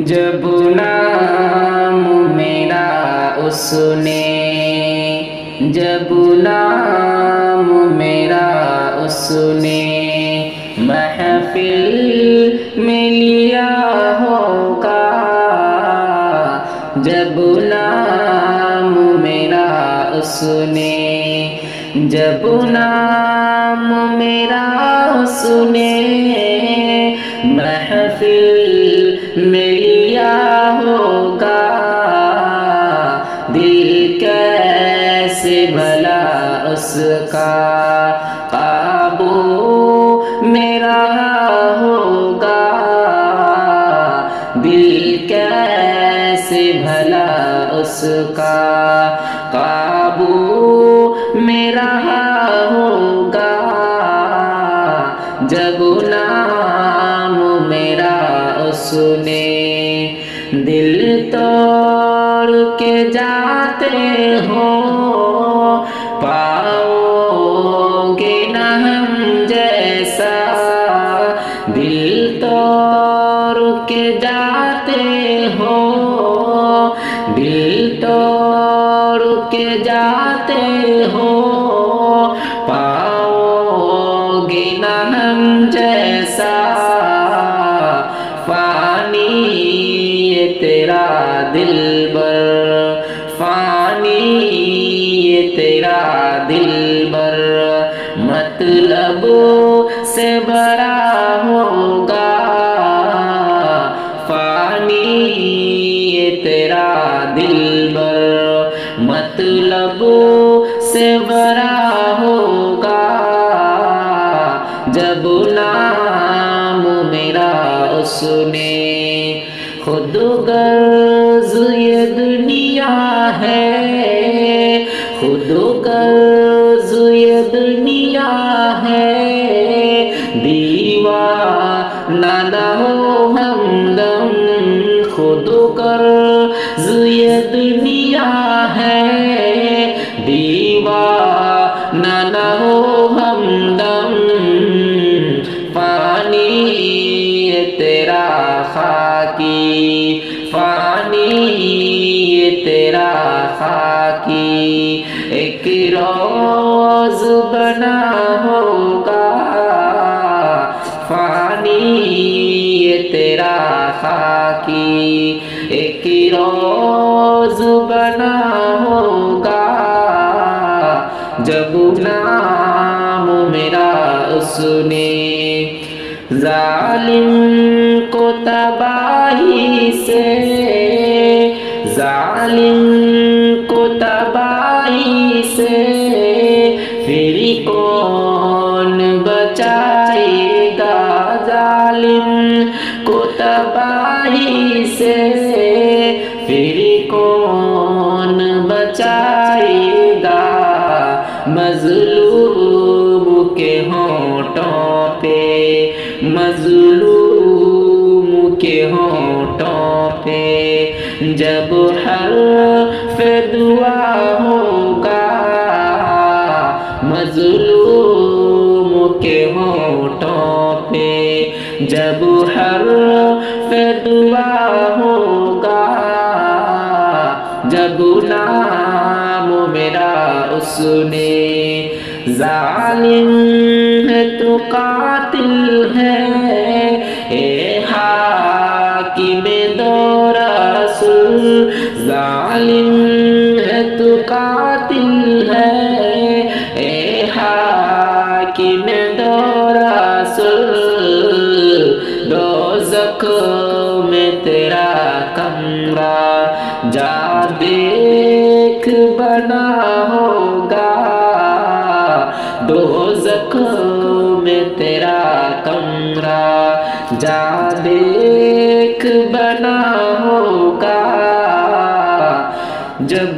جب نام میرا اس نے، جب نام میرا اس نے محفل میں لیا ہوگا، جب نام میرا اس نے، جب نام میرا اس نے محفل میں لیا ہوگا، دل کیسے بھلا اس کا قابو میرا ہوگا، دل کیسے بھلا اس کا قابو میرا ہوگا، جب نام میرا اس نے دل توڑ کے جاتے ہو، پاؤ گے نہ ہم جیسا، دل توڑ کے جاتے ہو، دل توڑ کے جاتے ہو، پاؤ گے نہ ہم جیسا، فانی یہ تیرا دلبر، فانی یہ تیرا دلبر، مطلب سے بڑا ہوگا، فانی یہ تیرا دلبر، مطلب سے بڑا ہوگا، جب نام میرا اس نے، خود غرض یہ دنیا ہے، خود غرض یہ دنیا ہے، دیوانہ نہ ہو ہمدم، خود غرض یہ دنیا ہے، دیوانہ نہ ہو ہمدم، فانی یہ تیرا خاکی، فانی یہ تیرا خاکی، ایک روز بنا ہوگا، فانی یہ تیرا خاکی، ایک روز بنا ہوگا، جب نام میرا اس نے ظالم کو تباہی سے، ظالم کو تباہی سے پھر کون بچائے گا، ظالم کو تباہی سے پھر کون بچائے گا، مظلوم کے ہونٹوں پہ، مظلوم کے ہونٹوں پہ جب حرف دعا ہوگا، مظلوم کے ہونٹوں پہ جب حرف دعا ہوگا، جب نام میرا اس نے، ظالم ہے تو قاتل ہے، اے حاکم دو رسول، ظالم ہے تو قاتل ہے، اے حاکم دو رسول، دوزخ میں تیرا کمرہ جا دیکھ بنا ہوگا، دوزخ میں تیرا کمرہ جا دیکھ بنا ہوگا، جب